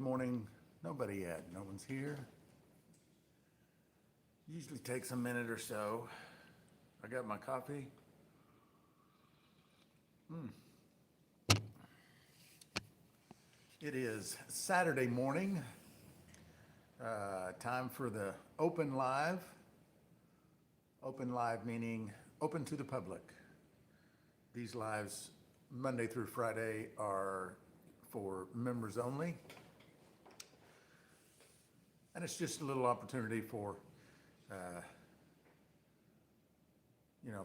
Morning. Nobody yet. No one's here. Usually takes a minute or so. I got my coffee. It is Saturday morning. Time for the open live. Open live meaning open to the public. These lives, Monday through Friday, are for members only. And it's just a little opportunity for,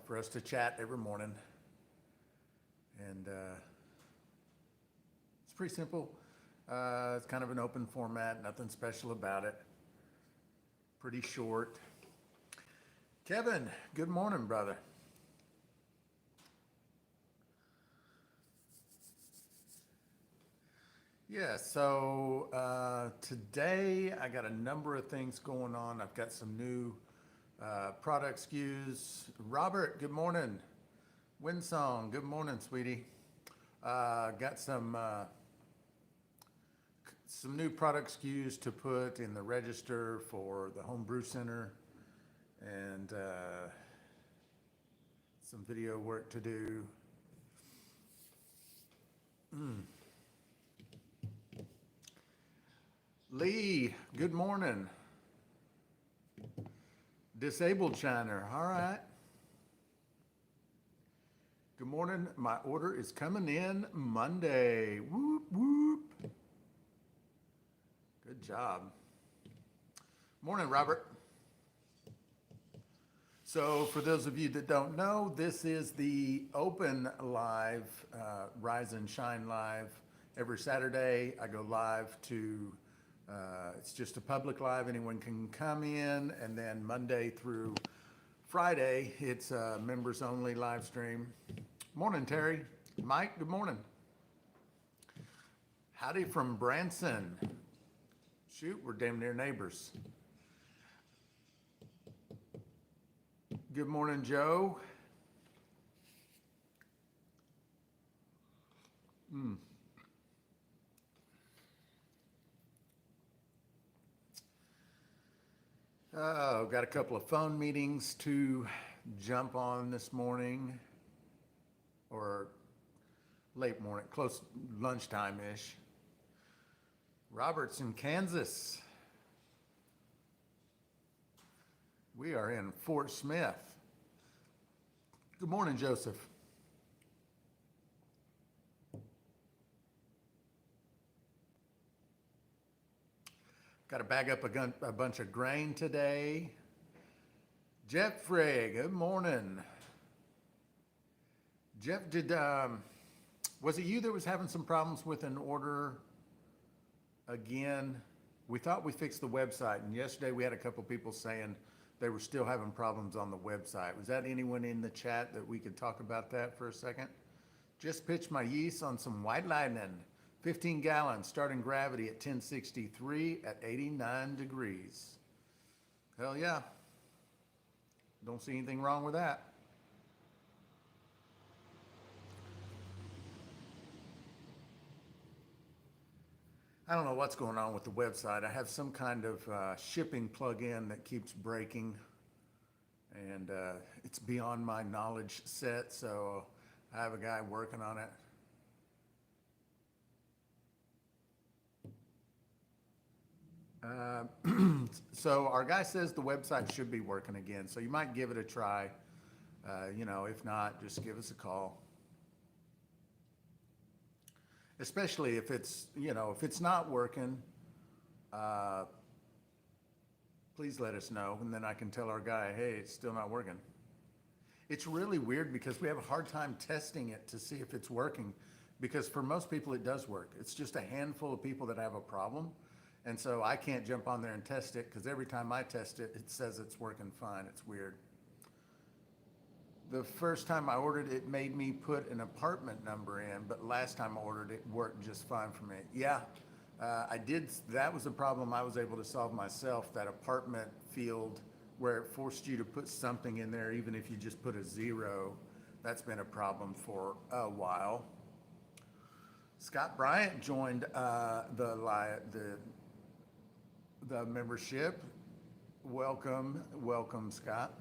for us to chat every morning. And it's pretty simple. It's kind of an open format, nothing special about it. Pretty short. Kevin, good morning, brother. Yeah, so today I got a number of things going on. I've got some new product SKUs. Robert, good morning. Winsong, good morning, sweetie. Got some new product SKUs to put in the register for the Home Brew Center, and some video work to do. Lee, good morning. Disabled Shiner, all right. Good morning. My order is coming in Monday. Whoop, whoop. Good job. Morning, Robert. So for those of you that don't know, this is the open live, Rise and Shine Live. Every Saturday I go live to, it's just a public live, anyone can come in, and then Monday through Friday, it's a members only live stream. Morning, Terry. Mike, good morning. Howdy from Branson. Shoot, we're damn near neighbors. Good morning, Joe. Oh, got a couple of phone meetings to jump on this morning, or late morning, close lunchtime-ish. Robert's in Kansas. We are in Fort Smith. Good morning, Joseph. Got to bag up a bunch of grain today. Jeffrey, good morning. Jeff, was it you that was having some problems with an order again? We thought we fixed the website, and yesterday we had a couple people saying they were still having problems on the website. Was that anyone in the chat that we could talk about that for a second? Just pitched my yeast on some White Lightning, 15 gallons, starting gravity at 1063 at 89 degrees. Hell yeah. Don't see anything wrong with that. I don't know what's going on with the website. I have some kind of shipping plugin that keeps breaking, and it's beyond my knowledge set, so I have a guy working on it. So our guy says the website should be working again, so you might give it a try. If not, just give us a call. Especially if it's not working, please let us know, and then I can tell our guy, hey, it's still not working. It's really weird because we have a hard time testing it to see if it's working, because for most people it does work. It's just a handful of people that have a problem, and so I can't jump on there and test it, because every time I test it, it says it's working fine. It's weird. The first time I ordered it made me put an apartment number in, but last time I ordered it worked just fine for me. Yeah, I did. That was a problem I was able to solve myself, that apartment field where it forced you to put something in there, even if you just put a 0. That's been a problem for a while. Scott Bryant joined the membership. Welcome, welcome, Scott.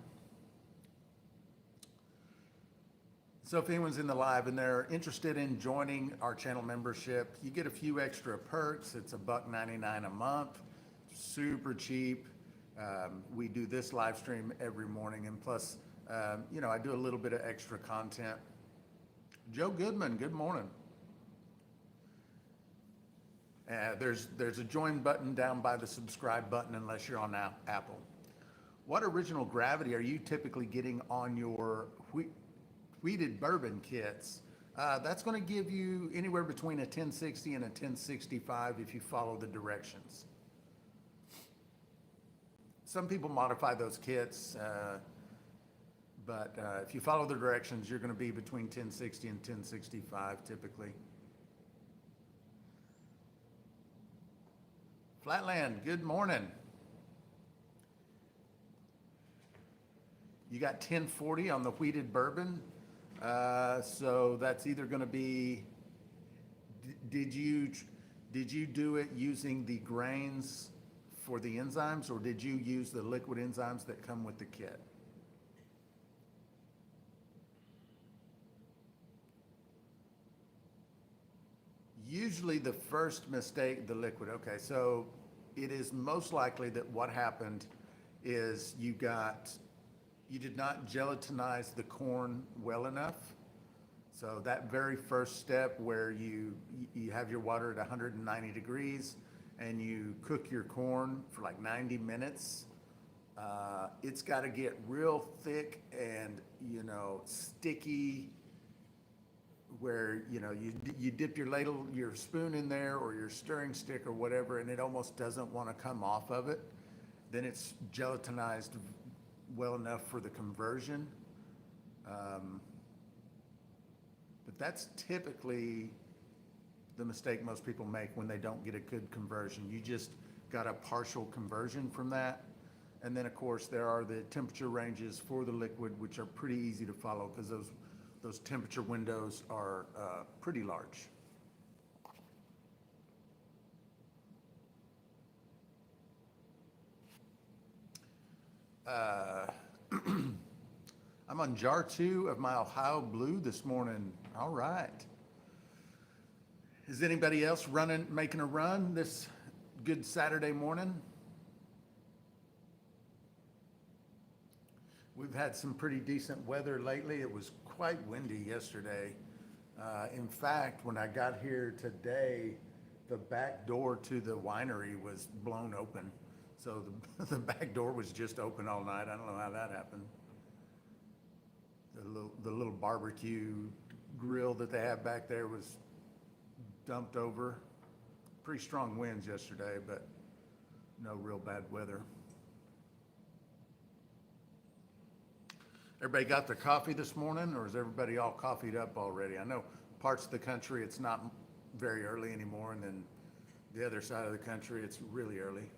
So if anyone's in the live and they're interested in joining our channel membership, you get a few extra perks. It's $1.99 a month, super cheap. We do this live stream every morning, and plus, I do a little bit of extra content. Joe Goodman, good morning. There's a join button down by the subscribe button unless you're on Apple. What original gravity are you typically getting on your wheated bourbon kits? That's going to give you anywhere between a 1060 and a 1065 if you follow the directions. Some people modify those kits, but if you follow the directions, you're going to be between 1060 and 1065 typically. Flatland, good morning. You got 1040 on the wheated bourbon. So that's either going to be, did you do it using the grains for the enzymes, or did you use the liquid enzymes that come with the kit? Usually the first mistake, the liquid. Okay, so it is most likely that what happened is you did not gelatinize the corn well enough. So that very first step where you have your water at 190 degrees and you cook your corn for like 90 minutes, it's got to get real thick and, sticky, where you dip your spoon in there or your stirring stick or whatever, and it almost doesn't want to come off of it. Then it's gelatinized well enough for the conversion. But that's typically the mistake most people make when they don't get a good conversion. You just got a partial conversion from that. And then of course there are the temperature ranges for the liquid, which are pretty easy to follow because those temperature windows are pretty large. I'm on jar 2 of my Ohio Blue this morning. All right. Is anybody else making a run this good Saturday morning? We've had some pretty decent weather lately. It was quite windy yesterday. In fact, when I got here today, the back door to the winery was blown open. So the back door was just open all night. I don't know how that happened. The little barbecue grill that they have back there was dumped over. Pretty strong winds yesterday, but no real bad weather. Everybody got their coffee this morning, or is everybody all coffeeed up already? I know parts of the country it's not very early anymore, and then the other side of the country it's really early.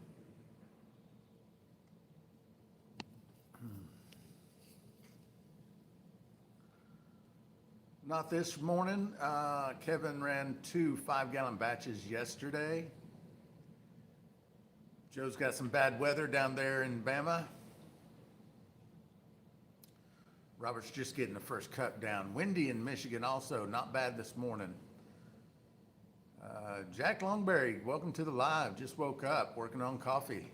Not this morning. Kevin ran 2 5-gallon batches yesterday. Joe's got some bad weather down there in Bama. Robert's just getting the first cup down. Windy in Michigan also, not bad this morning. Jack Longberry, welcome to the live. Just woke up, working on coffee.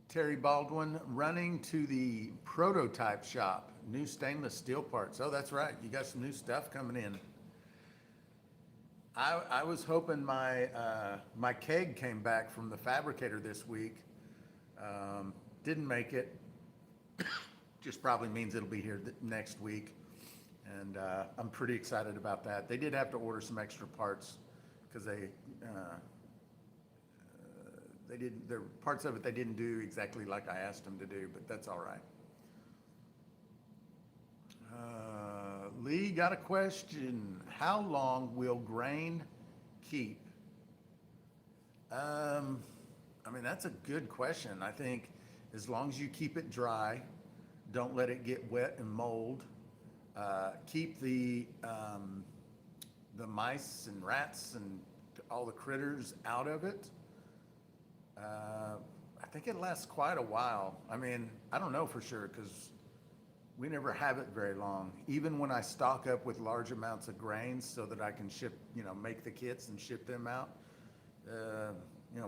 Terry Baldwin, running to the prototype shop, new stainless steel parts. Oh, that's right, you got some new stuff coming in. I was hoping my keg came back from the fabricator this week. Didn't make it. Just probably means it'll be here next week. And I'm pretty excited about that. They did have to order some extra parts because there parts of it they didn't do exactly like I asked them to do, but that's all right. Lee got a question. How long will grain keep? That's a good question. I think as long as you keep it dry, don't let it get wet and mold. Keep the mice and rats and all the critters out of it. I think it lasts quite a while. I mean, I don't know for sure because we never have it very long. Even when I stock up with large amounts of grains so that I can ship, make the kits and ship them out,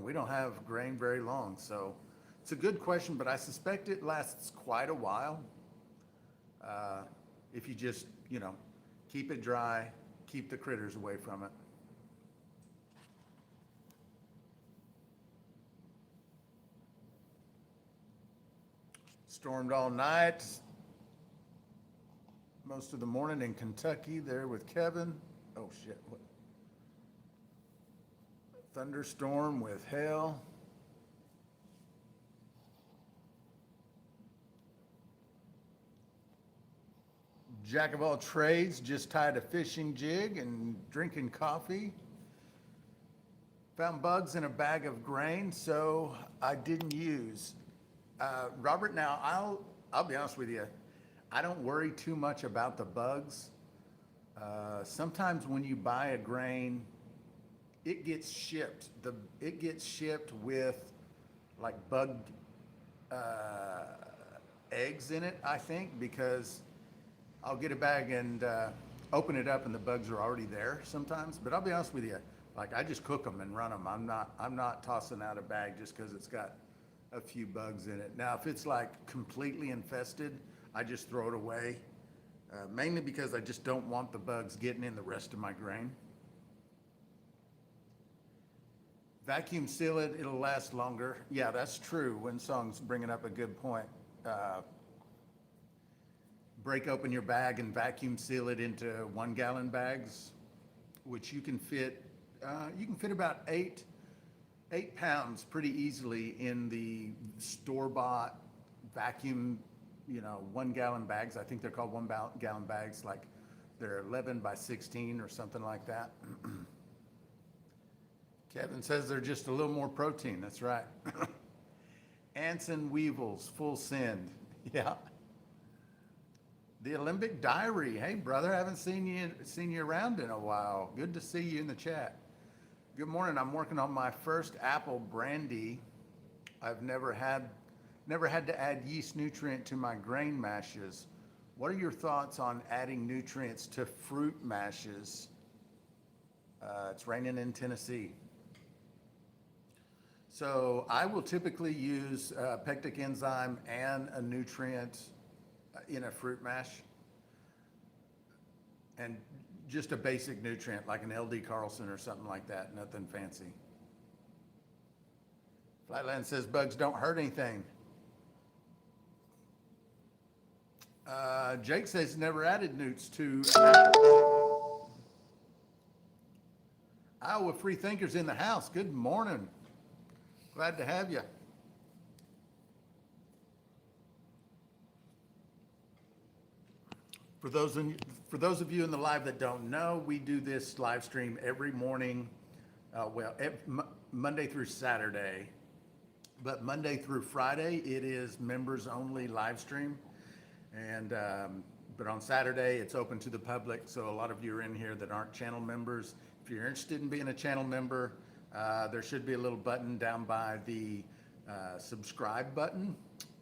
we don't have grain very long. So it's a good question, but I suspect it lasts quite a while. If you just, keep it dry, keep the critters away from it. Stormed all night, most of the morning in Kentucky there with Kevin. Oh shit, what? Thunderstorm with hail. Jack of all trades, just tied a fishing jig and drinking coffee. Found bugs in a bag of grain, so I didn't use. Robert, now I'll be honest with you. I don't worry too much about the bugs. Sometimes when you buy a grain, it gets shipped. It gets shipped with like bug eggs in it, I think, because I'll get a bag and open it up and the bugs are already there sometimes. But I'll be honest with you, like I just cook them and run them. I'm not tossing out a bag just because it's got a few bugs in it. Now, if it's like completely infested, I just throw it away, mainly because I just don't want the bugs getting in the rest of my grain. Vacuum seal it, it'll last longer. Yeah, that's true. Winsong's bringing up a good point. Break open your bag and vacuum seal it into 1 gallon bags, which you can fit about 8 pounds pretty easily in the store-bought vacuum, 1 gallon bags. I think they're called 1 gallon bags, like they're 11 by 16 or something like that. Kevin says they're just a little more protein. That's right. Ants and weevils, full send. Yeah. The Olympic Diary. Hey, brother, haven't seen you around in a while. Good to see you in the chat. Good morning. I'm working on my first apple brandy. I've never had to add yeast nutrient to my grain mashes. What are your thoughts on adding nutrients to fruit mashes? It's raining in Tennessee. So I will typically use pectic enzyme and a nutrient in a fruit mash, and just a basic nutrient like an LD Carlson or something like that, nothing fancy. Flatland says bugs don't hurt anything. Jake says never added newts to apple. Iowa Free Thinkers in the house. Good morning. Glad to have you. For those of you in the live that don't know, we do this live stream every morning, Monday through Saturday, but Monday through Friday it is members only live stream, and but on Saturday it's open to the public. So a lot of you are in here that aren't channel members. If you're interested in being a channel member, there should be a little button down by the subscribe button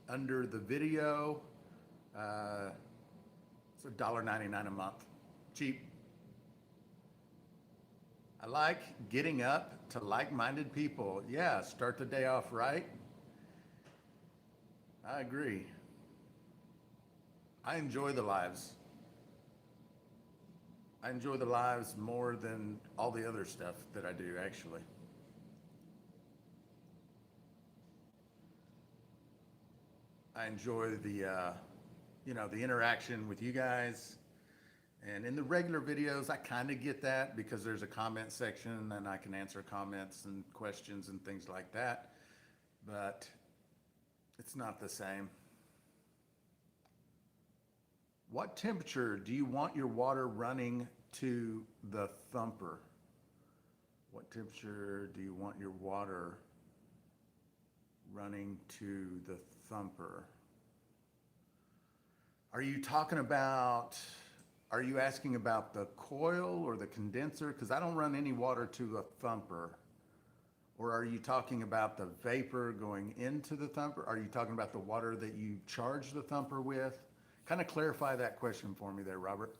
under the video. It's $1.99 a month, cheap. I like getting up to like-minded people. Yeah, start the day off right. I agree. I enjoy the lives. I enjoy the lives more than all the other stuff that I do, actually. I enjoy the the interaction with you guys. And in the regular videos, I kind of get that because there's a comment section and I can answer comments and questions and things like that. But it's not the same. What temperature do you want your water running to the thumper? What temperature do you want your water running to the thumper? Are you talking about Are you asking about the coil or the condenser? Because I don't run any water to a thumper. Or are you talking about the vapor going into the thumper? Are you talking about the water that you charge the thumper with? Kind of clarify that question for me there, Robert.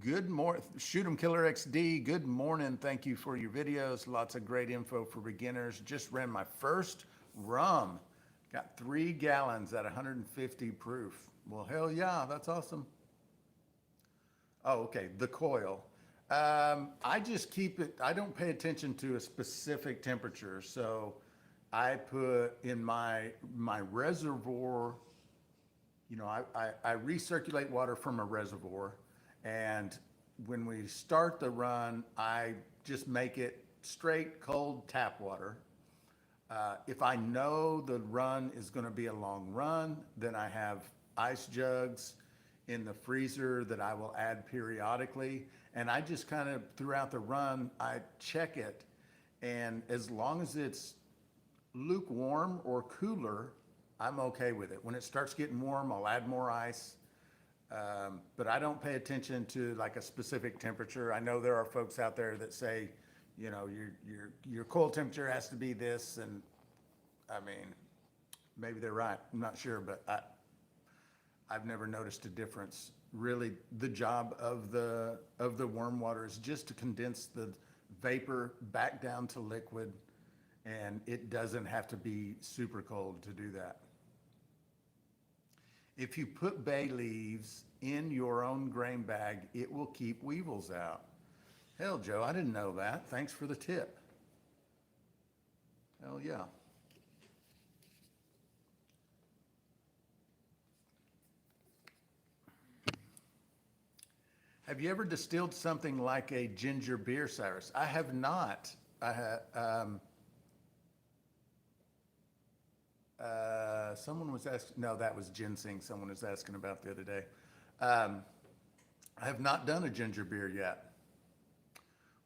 Good morning, Shoot 'em Killer XD. Good morning. Thank you for your videos. Lots of great info for beginners. Just ran my first rum. Got 3 gallons at 150 proof. Well, hell yeah, that's awesome. Oh, okay, the coil. I just keep it, I don't pay attention to a specific temperature. So I put in my reservoir, you know, I recirculate water from a reservoir. And when we start the run, I just make it straight cold tap water. If I know the run is going to be a long run, then I have ice jugs in the freezer that I will add periodically. And I just kind of, throughout the run, I check it. And as long as it's lukewarm or cooler, I'm okay with it. When it starts getting warm, I'll add more ice. But I don't pay attention to like a specific temperature. I know there are folks out there that say, you know, your coil temperature has to be this, and I mean, maybe they're right. I'm not sure, but I've never noticed a difference. Really, the job of the worm water is just to condense the vapor back down to liquid, and it doesn't have to be super cold to do that. If you put bay leaves in your own grain bag, it will keep weevils out. Hell, Joe, I didn't know that. Thanks for the tip. Hell yeah. Have you ever distilled something like a ginger beer, Cyrus? I have not. Someone was asking, no, that was ginseng someone was asking about the other day. I have not done a ginger beer yet.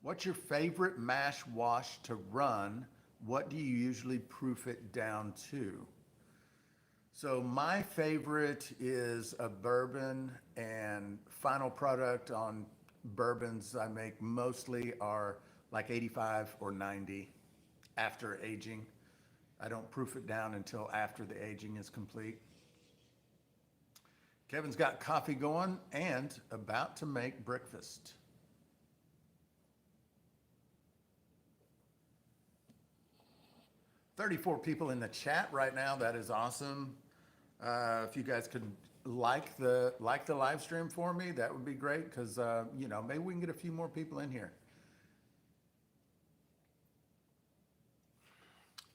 What's your favorite mash wash to run? What do you usually proof it down to? So my favorite is a bourbon, and final product on bourbons I make mostly are like 85 or 90 after aging. I don't proof it down until after the aging is complete. Kevin's got coffee going and about to make breakfast. "34 people in the chat right now. That is awesome. If you guys could like the live stream for me, that would be great, because you know, maybe we can get a few more people in here.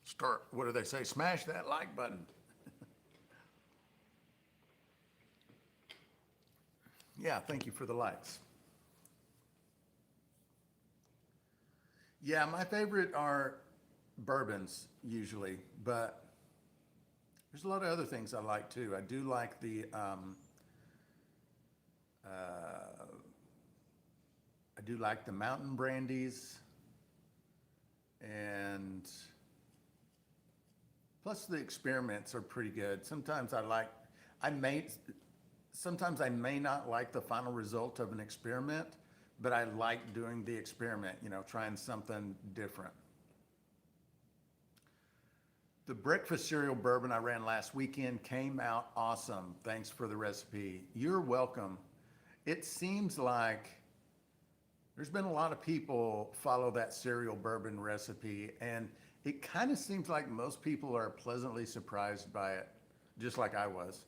Start, what do they say? Smash that like button. Yeah, thank you for the likes. Yeah, my favorite are bourbons usually, but there's a lot of other things I like too. I do like the mountain brandies, and plus the experiments are pretty good. Sometimes sometimes I may not like the final result of an experiment, but I like doing the experiment, you know, trying something different. The breakfast cereal bourbon I ran last weekend came out awesome. Thanks for the recipe. You're welcome. It seems like there's been a lot of people follow that cereal bourbon recipe, and it kind of seems like most people are pleasantly surprised by it, just like I was.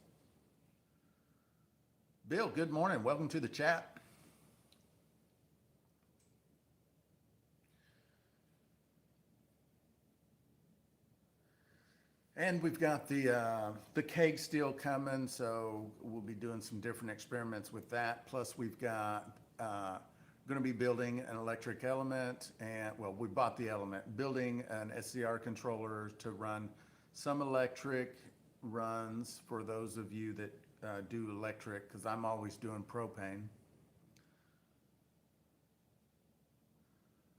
Bill, good morning. Welcome to the chat. And we've got the cake still coming, so we'll be doing some different experiments with that. Plus, we've got going to be building an electric element, and well, we bought the element, building an SCR controller to run some electric runs for those of you that do electric, because I'm always doing propane.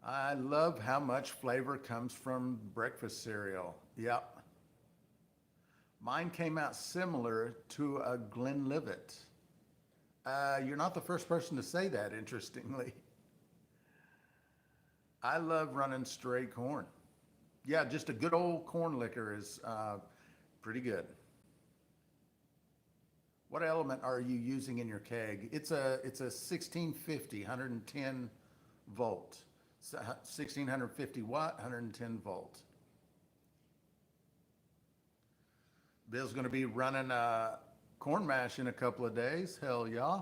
I love how much flavor comes from breakfast cereal. Yep. Mine came out similar to a Glenlivet. You're not the first person to say that, interestingly. I love running stray corn. Yeah, just a good old corn liquor is pretty good. What element are you using in your keg? It's a 1650, 110 volt, 1650 watt, 110 volt. Bill's going to be running corn mash in a couple of days. Hell yeah.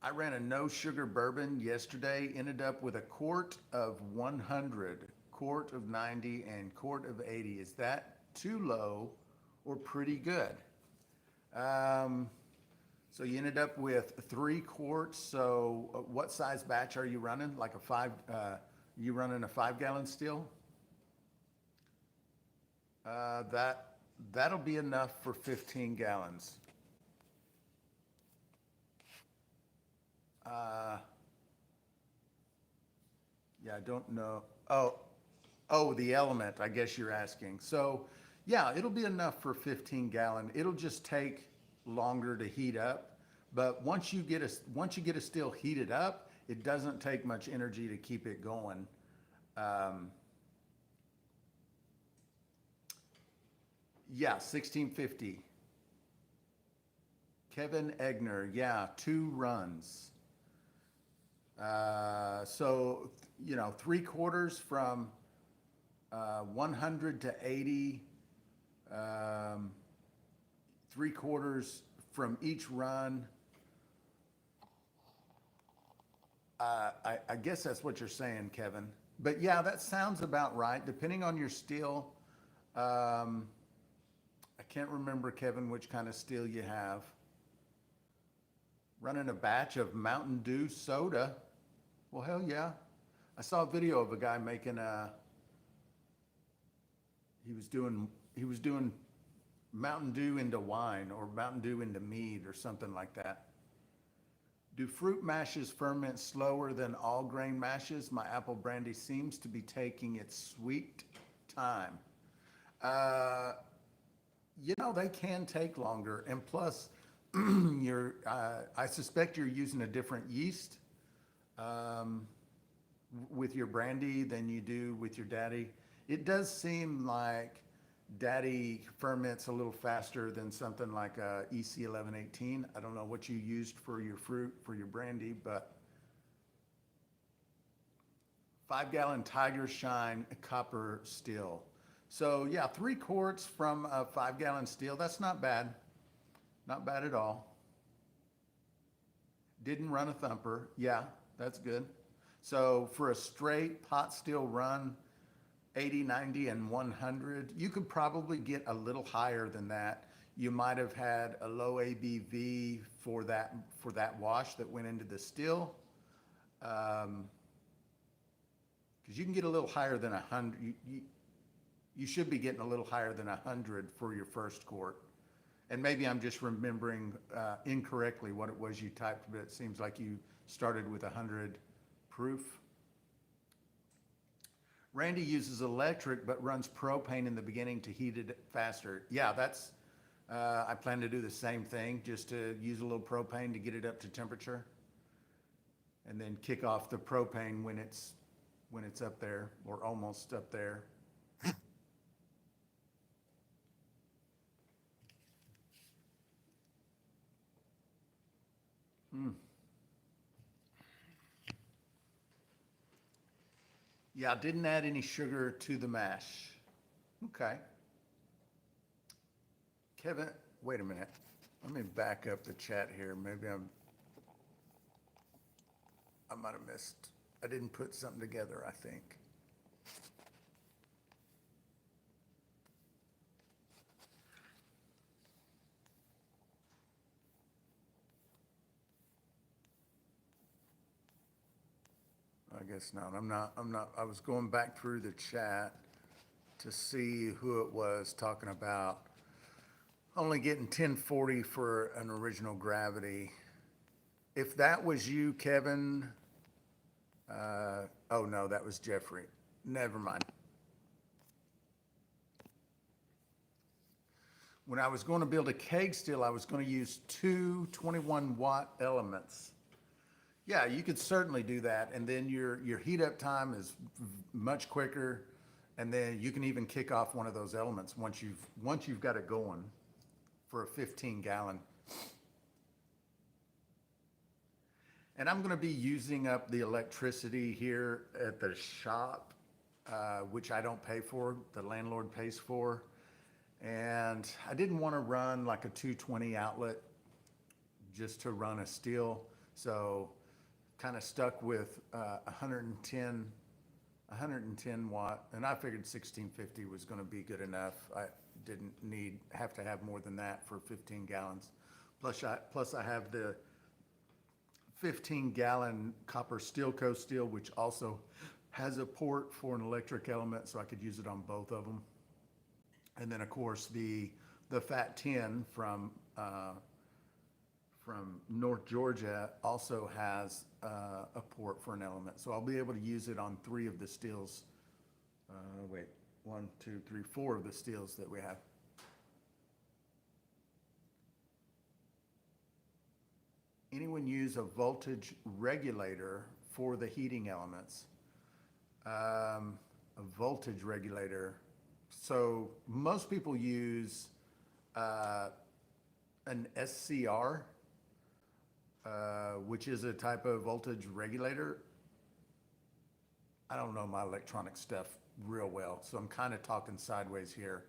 I ran a no sugar bourbon yesterday, ended up with a quart of 100, quart of 90, and quart of 80. Is that too low or pretty good? Um, so you ended up with 3 quarts. So what size batch are you running? Like a you running a 5 gallon still? That'll be enough for 15 gallons. Uh, yeah, I don't know. Oh, the element, I guess you're asking. So, yeah, it'll be enough for 15 gallon. It'll just take longer to heat up. But once you get a still heated up, it doesn't take much energy to keep it going. Um, yeah, 1650. Kevin Egner, yeah, 2 runs. So, 3 quarters from 100 to 80, um, 3 quarters from each run. I guess that's what you're saying, Kevin. But yeah, that sounds about right. Depending on your steel, um, I can't remember, Kevin, which kind of steel you have. Running a batch of Mountain Dew soda. Well, hell yeah. I saw a video of a guy making he was doing Mountain Dew into wine or Mountain Dew into mead or something like that. Do fruit mashes ferment slower than all grain mashes? My apple brandy seems to be taking its sweet time. Uh, they can take longer, and plus, I suspect you're using a different yeast um, with your brandy than you do with your daddy. It does seem like daddy ferments a little faster than something like a EC 1118. I don't know what you used for your fruit for your brandy, but 5 gallon Tiger Shine copper still. So yeah, 3 quarts from a 5 gallon still. That's not bad. Not bad at all. Didn't run a thumper. Yeah, that's good. So for a straight pot still run, 80, 90, and 100, you could probably get a little higher than that. You might have had a low ABV for that wash that went into the still. Because you can get a little higher than 100. You should be getting a little higher than 100 for your first quart. And maybe I'm just remembering incorrectly what it was you typed, but it seems like you started with 100 proof. Randy uses electric but runs propane in the beginning to heat it faster. Yeah, I plan to do the same thing, just to use a little propane to get it up to temperature. And then kick off the propane when it's up there or almost up there. Mm. Yeah, didn't add any sugar to the mash. Okay. Kevin, wait a minute. Let me back up the chat here. Maybe I might have missed. I didn't put something together, I think. I guess not. I'm not. I was going back through the chat to see who it was talking about only getting 1040 for an original gravity. If that was you, Kevin, oh no, that was Jeffrey. Never mind. When I was going to build a keg still, I was going to use two 21-watt elements. Yeah, you could certainly do that, and then your heat up time is much quicker, and then you can even kick off one of those elements once you've got it going for a 15-gallon. And I'm going to be using up the electricity here at the shop, which I don't pay for, the landlord pays for. And I didn't want to run like a 220 outlet just to run a still. So kind of stuck with 110 watt, and I figured 1650 was going to be good enough. I didn't have to have more than that for 15 gallons. Plus I have the 15-gallon copper Steelco steel, which also has a port for an electric element, so I could use it on both of them. And then of course the Fat 10 from North Georgia also has a port for an element, so I'll be able to use it on 3 of the steels. Wait, 1, 2, 3, 4 of the steels that we have. Anyone use a voltage regulator for the heating elements? A voltage regulator. So most people use an SCR, which is a type of voltage regulator. I don't know my electronic stuff real well, so I'm kind of talking sideways here.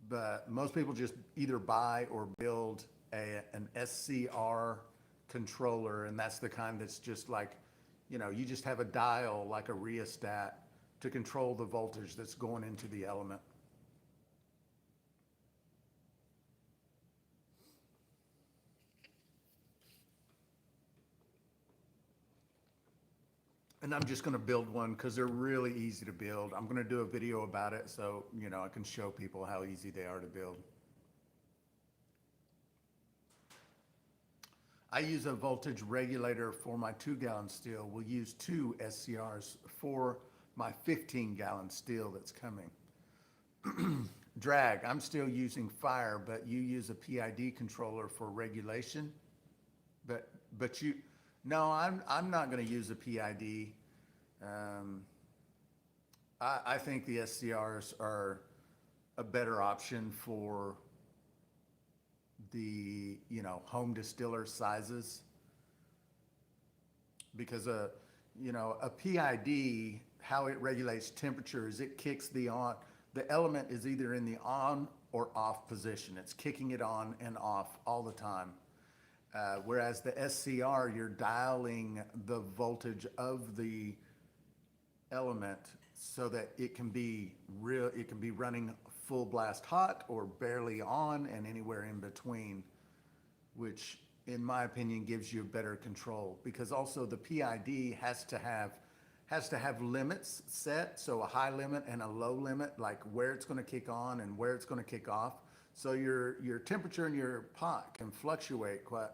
But most people just either buy or build an SCR controller, and that's the kind that's just like, you just have a dial like a rheostat to control the voltage that's going into the element. And I'm just going to build one because they're really easy to build. I'm going to do a video about it so, I can show people how easy they are to build. I use a voltage regulator for my 2-gallon steel. We'll use 2 SCRs for my 15-gallon steel that's coming. Drag, I'm still using fire, but you use a PID controller for regulation. But no, I'm not going to use a PID. I think the SCRs are a better option for the home distiller sizes, because a PID, how it regulates temperature is it kicks the element is either in the on or off position. It's kicking it on and off all the time. Whereas the SCR, you're dialing the voltage of the element so that it can be running full blast hot or barely on and anywhere in between, which in my opinion gives you better control, because also the PID has to have limits set, so a high limit and a low limit, like where it's going to kick on and where it's going to kick off. So your temperature in your pot can fluctuate quite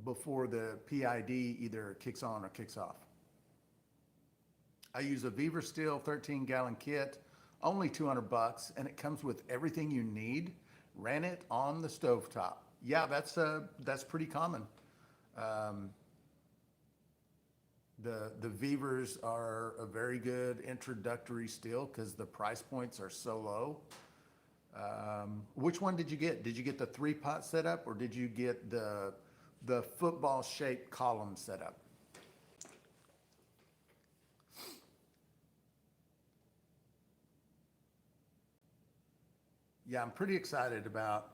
before the PID either kicks on or kicks off. I use a Beaver Steel 13-gallon kit, only $200, and it comes with everything you need. Ran it on the stovetop. Yeah, that's pretty common. The Beavers are a very good introductory steel because the price points are so low. Which one did you get? Did you get the 3-pot setup, or did you get the football-shaped column setup? Yeah, I'm pretty excited about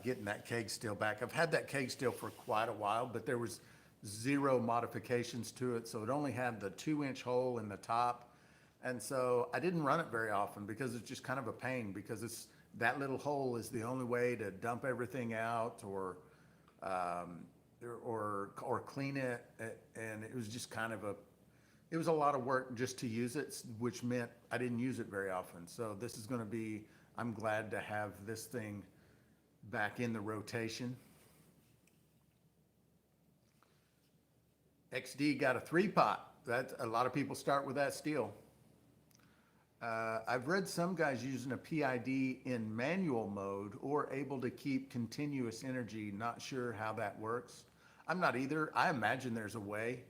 getting that keg steel back. I've had that keg steel for quite a while, but there was 0 modifications to it, so it only had the 2-inch hole in the top. And so I didn't run it very often because it's just kind of a pain, because that little hole is the only way to dump everything out or clean it. And it was just it was a lot of work just to use it, which meant I didn't use it very often. So this is going to be, I'm glad to have this thing back in the rotation. XD got a 3-pot. That a lot of people start with that steel. I've read some guys using a PID in manual mode or able to keep continuous energy. Not sure how that works. I'm not either. I imagine there's a way.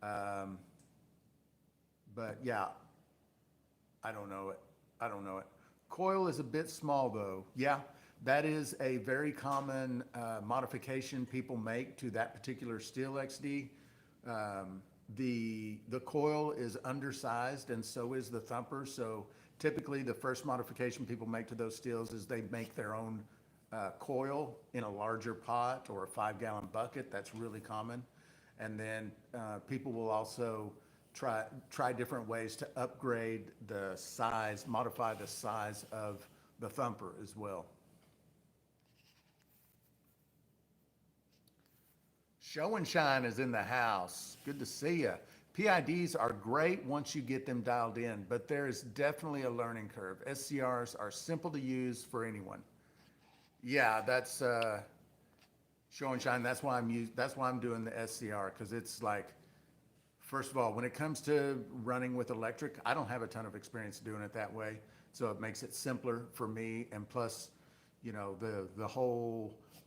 Um, but yeah, I don't know it. I don't know it. Coil is a bit small though. Yeah, that is a very common modification people make to that particular steel XD. The coil is undersized and so is the thumper. So typically the first modification people make to those steels is they make their own coil in a larger pot or a 5-gallon bucket. That's really common. And then people will also try different ways to upgrade the size, modify the size of the thumper as well. Show and Shine is in the house. Good to see you. PIDs are great once you get them dialed in, but there is definitely a learning curve. SCRs are simple to use for anyone. Yeah, that's Show and Shine. That's why I'm doing the SCR, because it's like, first of all, when it comes to running with electric, I don't have a ton of experience doing it that way, so it makes it simpler for me. And plus, you know,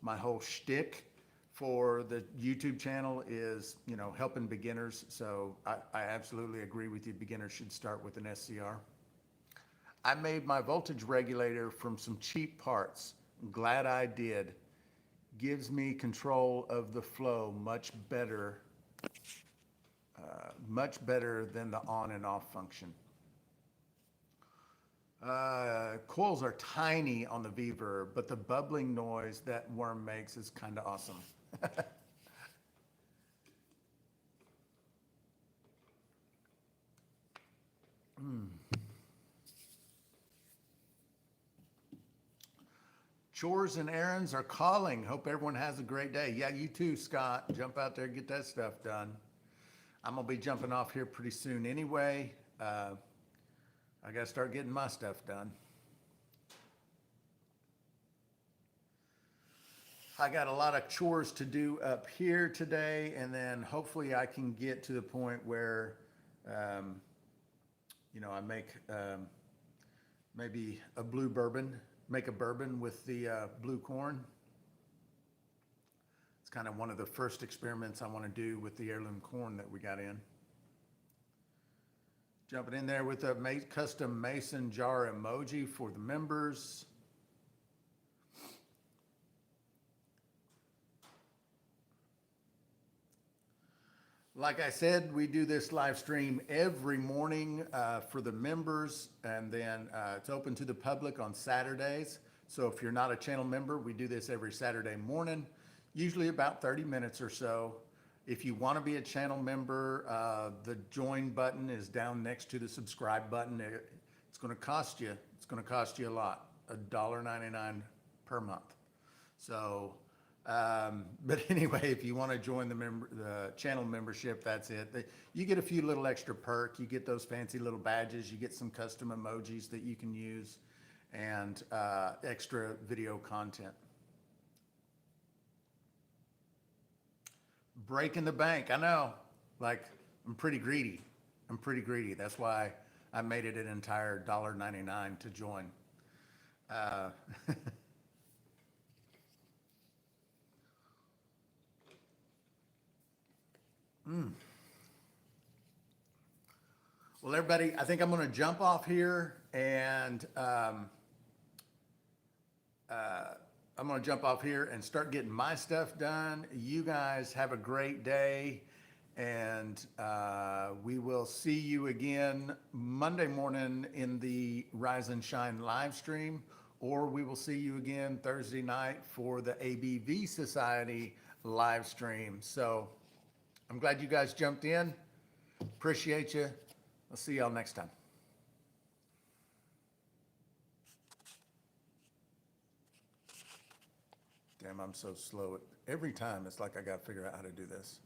my whole shtick for the YouTube channel is, you know, helping beginners. So I absolutely agree with you. Beginners should start with an SCR. I made my voltage regulator from some cheap parts. I'm glad I did. Gives me control of the flow much better than the on and off function. Coils are tiny on the Viver, but the bubbling noise that worm makes is kind of awesome. Chores and errands are calling. Hope everyone has a great day. Yeah, you too, Scott. Jump out there, get that stuff done. I'm gonna be jumping off here pretty soon anyway. I gotta start getting my stuff done. I got a lot of chores to do up here today, and then hopefully I can get to the point where, you know, I make maybe a blue bourbon, make a bourbon with the blue corn. It's kind of one of the first experiments I want to do with the heirloom corn that we got in. Jumping in there with a custom mason jar emoji for the members. Like I said, we do this live stream every morning for the members, and then it's open to the public on Saturdays. So if you're not a channel member, we do this every Saturday morning, usually about 30 minutes or so. If you want to be a channel member, the join button is down next to the subscribe button. It's going to cost you. It's going to cost you a lot, $1.99 per month. So. But anyway, if you want to join the channel membership, that's it. You get a few little extra perk. You get those fancy little badges. You get some custom emojis that you can use, and extra video content. Breaking the bank. I know. Like, I'm pretty greedy. That's why I made it an entire $1.99 to join. Well, everybody, I think I'm going to jump off here, and start getting my stuff done. You guys have a great day, and we will see you again Monday morning in the Rise and Shine live stream, or we will see you again Thursday night for the ABV Society live stream. So I'm glad you guys jumped in. Appreciate you. I'll see y'all next time. Damn, I'm so slow. Every time it's like I got to figure out how to do this.